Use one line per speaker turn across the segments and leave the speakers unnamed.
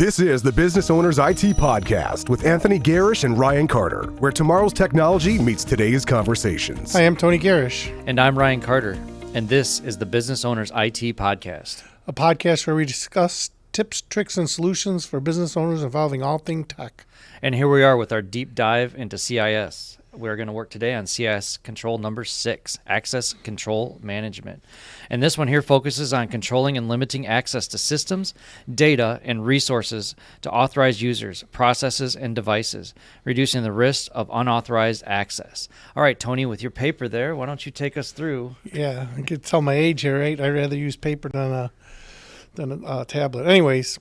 This is the Business Owners IT Podcast with Anthony Gerasch and Ryan Carter, where tomorrow's technology meets today's conversations.
Hi, I'm Tony Gerasch.
And I'm Ryan Carter. And this is the Business Owners IT Podcast.
A podcast where we discuss tips, tricks, and solutions for business owners involving all things tech.
And here we are with our deep dive into CIS. We're going to work today on CIS Control number 6, Access Control Management. And this one here focuses on controlling and limiting access to systems, data, and resources to authorized users, processes, and devices, reducing the risk of unauthorized access. All right, Tony, with your paper there, why don't you take us through?
Yeah, I could tell my age here, right? I'd rather use paper than a tablet. Anyways,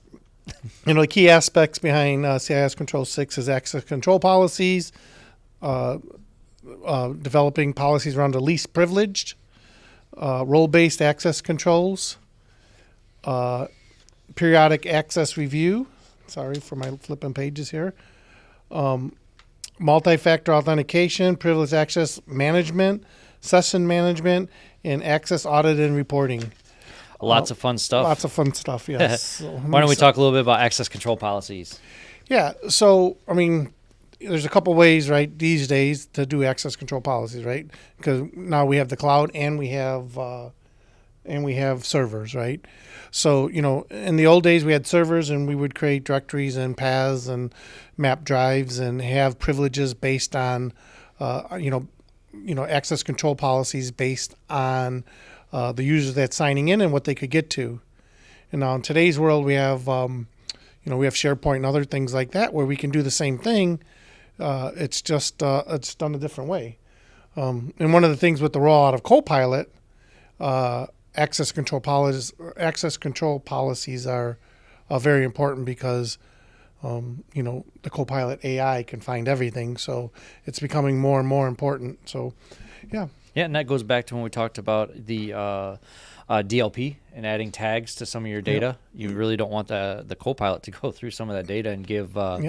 the key aspects behind CIS Control 6 is access control policies, developing policies around the least privileged, role-based access controls, periodic access review. Sorry for my flipping pages here. Multi-factor authentication, privileged access management, session management, and access audit and reporting.
Lots of fun stuff.
Lots of fun stuff, yes. So,
why don't we talk a little bit about access control policies?
Yeah, so, there's a couple ways, right, these days to do access control policies, right? Because now we have the cloud and we have servers, right? So, in the old days we had servers and we would create directories and paths and map drives and have privileges based on, access control policies based on the users that's signing in and what they could get to. And now in today's world we have, we have SharePoint and other things like that where we can do the same thing. It's just it's done a different way. And one of the things with the rollout of Copilot, access control policies are very important because the Copilot AI can find everything, so it's becoming more and more important. So, yeah.
Yeah, and that goes back to when we talked about the DLP and adding tags to some of your data. Yep. You really don't want the Copilot to go through some of that data and give all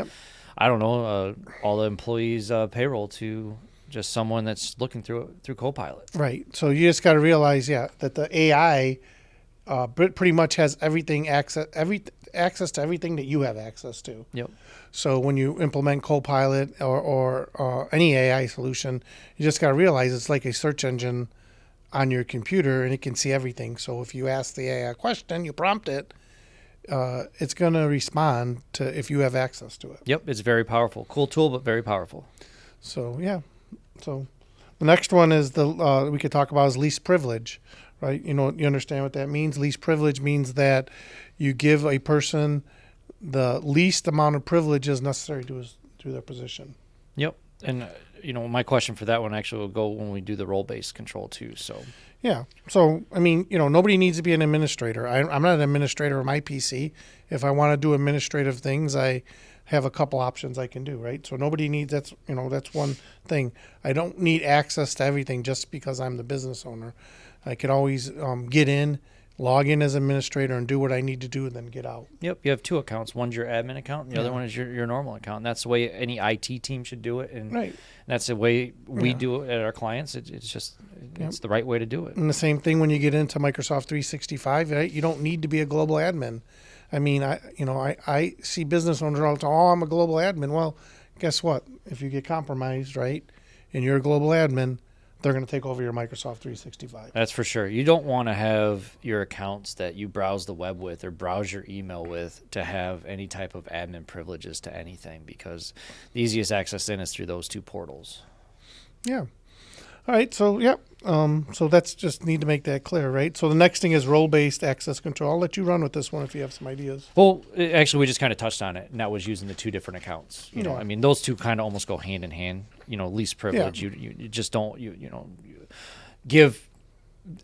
the employees' payroll to just someone that's looking through Copilot.
Right. So you just got to realize, that the AI pretty much has access to everything that you have access to.
Yep.
So when you implement Copilot or any AI solution, you just got to realize it's like a search engine on your computer, and it can see everything. So if you ask the AI a question, you prompt it, it's going to respond to if you have access to it.
Yep, it's very powerful. Cool tool, but very powerful.
So, yeah. So the next one is we could talk about is least privilege, right? You understand what that means? Least privilege means that you give a person the least amount of privileges necessary to their position.
Yep. And, my question for that one actually will go when we do the role-based control too, so...
Yeah. So, nobody needs to be an administrator. I'm not an administrator of my PC. If I want to do administrative things, I have a couple options I can do, right? So nobody needs, that's one thing. I don't need access to everything just because I'm the business owner. I can always get in, log in as administrator and do what I need to do and then get out.
Yep. You have two accounts. One's your admin account and the other one is your normal account. And that's the way any IT team should do it. And
right.
That's the way we do it at our clients. It's the right way to do it.
And the same thing when you get into Microsoft 365, right? You don't need to be a global admin. I see business owners all the time, I'm a global admin. Well, guess what? If you get compromised, right, and you're a global admin, they're going to take over your Microsoft 365.
That's for sure. You don't want to have your accounts that you browse the web with or browse your email with to have any type of admin privileges to anything, because the easiest access in is through those two portals.
Yeah. All right. So, so that's just need to make that clear, right? So the next thing is role-based access control. I'll let you run with this one if you have some ideas.
Well, actually, we just kind of touched on it, and that was using the two different accounts. Those two kind of almost go hand in hand. Least privilege. Yeah. You just don't give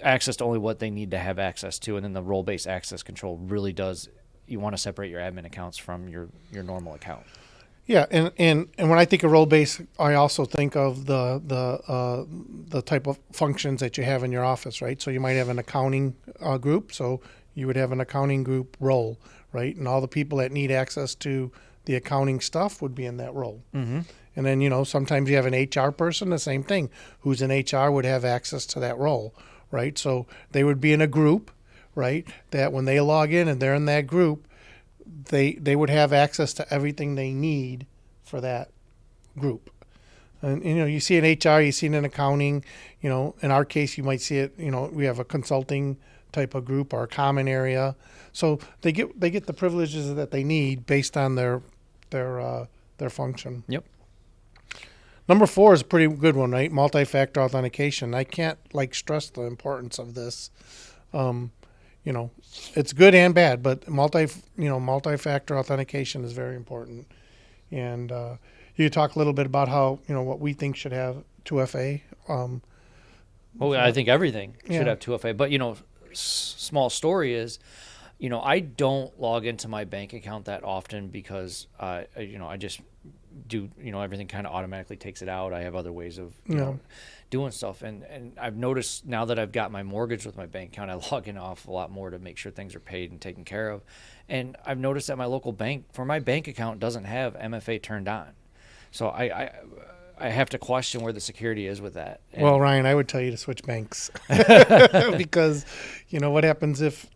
access to only what they need to have access to, and then the role-based access control really does. You want to separate your admin accounts from your normal account.
Yeah, and when I think of role-based, I also think of the type of functions that you have in your office, right? So you might have an accounting group, so you would have an accounting group role, right? And all the people that need access to the accounting stuff would be in that role. Mm-hmm. And then, sometimes you have an HR person, the same thing, who's in HR would have access to that role, right? So they would be in a group, right, that when they log in and they're in that group, they would have access to everything they need for that group. And you see it in HR, you see it in accounting. In our case, you might see it. We have a consulting type of group or a common area, so they get the privileges that they need based on their function.
Yep.
Number 4 is a pretty good one, right? Multi-factor authentication. I can't stress the importance of this. It's good and bad, but multi-factor authentication is very important. And you talk a little bit about how what we think should have 2FA.
Well, I think everything should
Yeah.
have 2FA. But small story is, I don't log into my bank account that often because I just do everything kind of automatically takes it out. I have other ways of doing stuff, and I've noticed now that I've got my mortgage with my bank account, I log in off a lot more to make sure things are paid and taken care of. And I've noticed that my local bank, for my bank account, doesn't have MFA turned on, so I have to question where the security is with that. And
Well, Ryan, I would tell you to switch banks because what happens if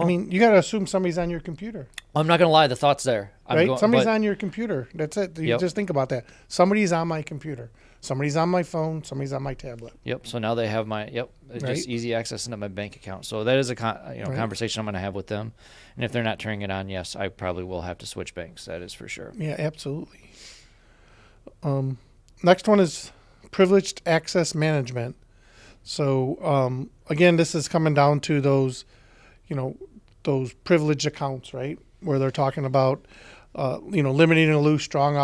I mean, you got to assume somebody's on your computer.
I'm not gonna lie, the thought's there.
Somebody's on your computer. That's it. You just think about that. Somebody's on my computer. Somebody's on my phone. Somebody's on my tablet.
Yep. So now they have my just easy access into my bank account. So that is a conversation I'm going to have with them. And if they're not turning it on, yes, I probably will have to switch banks. That is for sure.
Yeah, absolutely. Next one is privileged access management. So again, this is coming down to those privileged accounts, right? Where they're talking about, limiting and loose strong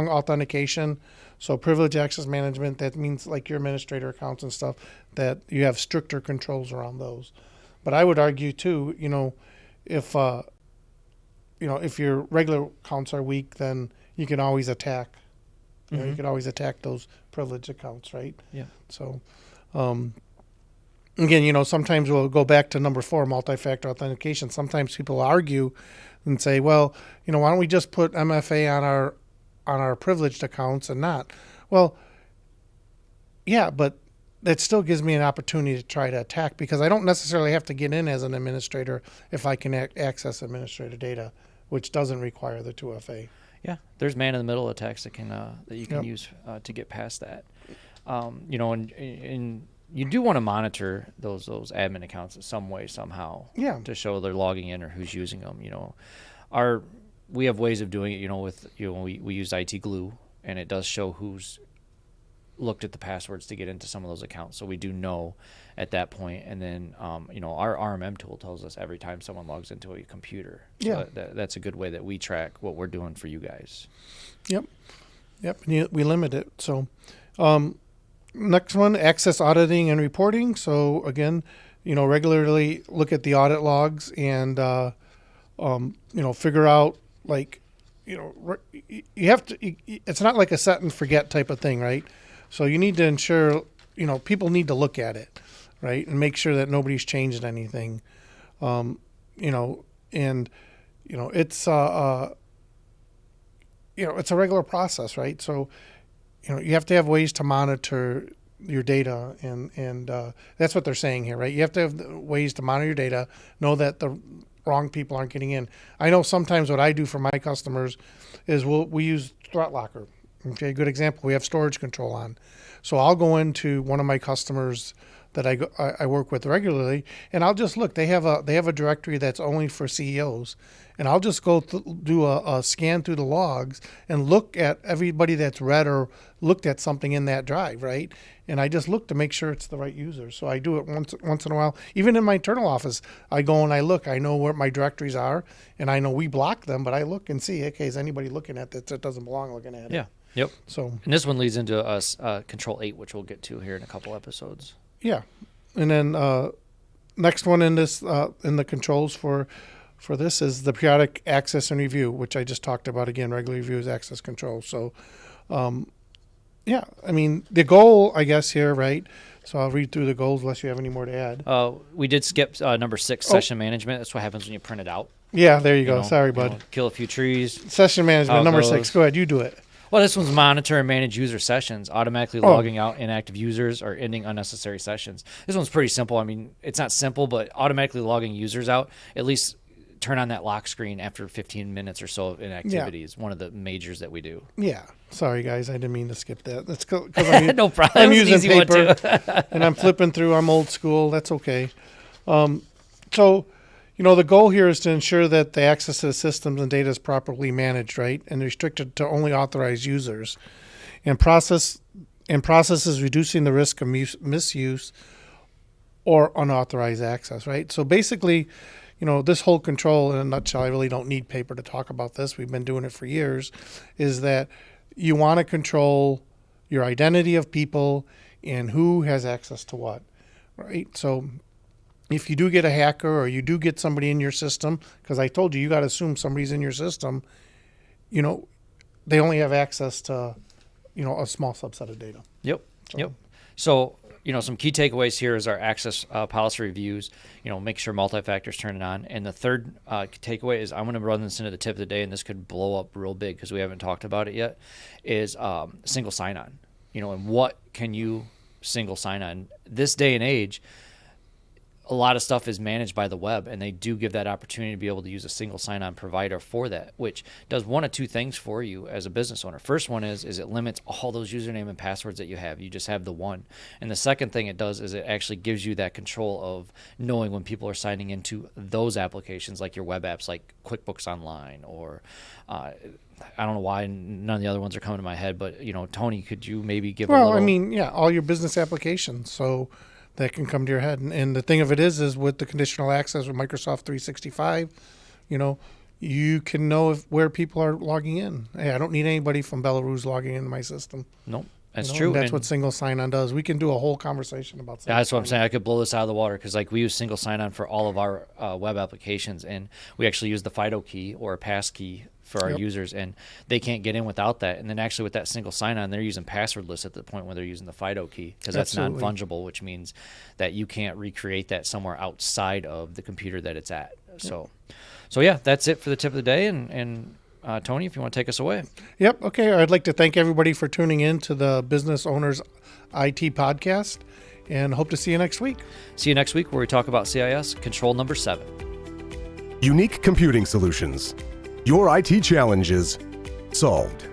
authentication. So privileged access management, that means like your administrator accounts and stuff, that you have stricter controls around those. But I would argue too, if your regular accounts are weak, then you can always attack. You can always attack those privileged accounts, right?
Yeah.
So, again, sometimes we'll go back to number 4, multi-factor authentication. Sometimes people argue and say, well, why don't we just put MFA on our privileged accounts and not? Well, yeah, but that still gives me an opportunity to try to attack because I don't necessarily have to get in as an administrator if I can access administrator data, which doesn't require the 2FA.
Yeah, there's man-in-the-middle attacks that you can use to get past that. And you do want to monitor those admin accounts in some way, somehow, to show they're logging in or who's using them. We have ways of doing it. We use IT Glue, and it does show who's looked at the passwords to get into some of those accounts. So we do know at that point. And then, our RMM tool tells us every time someone logs into a computer. So that's a good way that we track what we're doing for you guys. Yep.
And we limit it. So, next one, access auditing and reporting. So again, regularly look at the audit logs and, figure out you have to, it's not like a set and forget type of thing, right? So you need to ensure, people need to look at it, right? And make sure that nobody's changed anything. It's, it's a regular process, right? So, you have to have ways to monitor your data, and that's what they're saying here, right? You have to have ways to monitor your data, know that the wrong people aren't getting in. I know sometimes what I do for my customers is we use Threat Locker. Okay, good example. We have storage control on. So I'll go into one of my customers that I work with regularly, and I'll just look. They have a directory that's only for CEOs, and I'll just go do a scan through the logs and look at everybody that's read or looked at something in that drive, right? And I just look to make sure it's the right user. So I do it once in a while. Even in my internal office, I go and I look. I know where my directories are, and I know we block them, but I look and see, okay, is anybody looking at that doesn't belong looking at it?
Yeah. Yep.
So,
and this one leads into Control 8, which we'll get to here in a couple episodes.
Yeah, and then next one in this in the controls for this is the periodic access and review, which I just talked about again. Regular review is access control. So, I mean the goal, I guess here, right? So I'll read through the goals unless you have any more to add.
We did skip number 6, session management. That's what happens when you print it out.
Yeah, there you go. Sorry, bud.
Kill a few trees.
Session management, number 6. Go ahead, you do it.
Well, this one's monitor and manage user sessions, automatically logging out inactive users or ending unnecessary sessions. This one's pretty simple. I mean, it's not simple, but automatically logging users out, at least turn on that lock screen after 15 minutes or so of inactivity is one of the majors that we do.
Yeah. Sorry, guys. I didn't mean to skip that. That's because I'm,
No problem.
I'm
That was an
using
easy one,
paper
too.
and I'm flipping through. I'm old school. That's okay. So, the goal here is to ensure that the access to the systems and data is properly managed, right, and restricted to only authorized users, and processes reducing the risk of misuse or unauthorized access, right? So basically, this whole control, in a nutshell, I really don't need paper to talk about this. We've been doing it for years, is that you want to control your identity of people and who has access to what, right? So if you do get a hacker or you do get somebody in your system, because I told you got to assume somebody's in your system, they only have access to, a small subset of data.
Yep. So, some key takeaways here is our access policy reviews, make sure multi-factors turn it on. And the third takeaway is I'm going to run this into the tip of the day, and this could blow up real big because we haven't talked about it yet, is single sign-on, and what can you single sign-on? This day and age, a lot of stuff is managed by the web, and they do give that opportunity to be able to use a single sign-on provider for that, which does one of two things for you as a business owner. First one is it limits all those username and passwords that you have. You just have the one. And the second thing it does is it actually gives you that control of knowing when people are signing into those applications, like your web apps, like QuickBooks Online, or I don't know why none of the other ones are coming to my head, but Tony, could you maybe give a little?
All your business applications. So that can come to your head. And the thing of it is with the conditional access with Microsoft 365, you can know where people are logging in. Hey, I don't need anybody from Belarus logging into my system.
Nope, that's true.
That's what single sign-on does. We can do a whole conversation about that.
That's what I'm saying. I could blow this out of the water because we use single sign-on for all of our web applications, and we actually use the FIDO key or a pass key for our users, and they can't get in without that. And then actually with that single sign-on, they're using passwordless at the point where they're using the FIDO key because that's non-fungible, which means that you can't recreate that somewhere outside of the computer that it's at. So yeah, that's it for the tip of the day. And Tony, if you want to take us away.
Yep. Okay. I'd like to thank everybody for tuning in to the Business Owners IT podcast, and hope to see you next week.
See you next week where we talk about CIS Control number 7.
Unique computing solutions. Your IT challenges solved.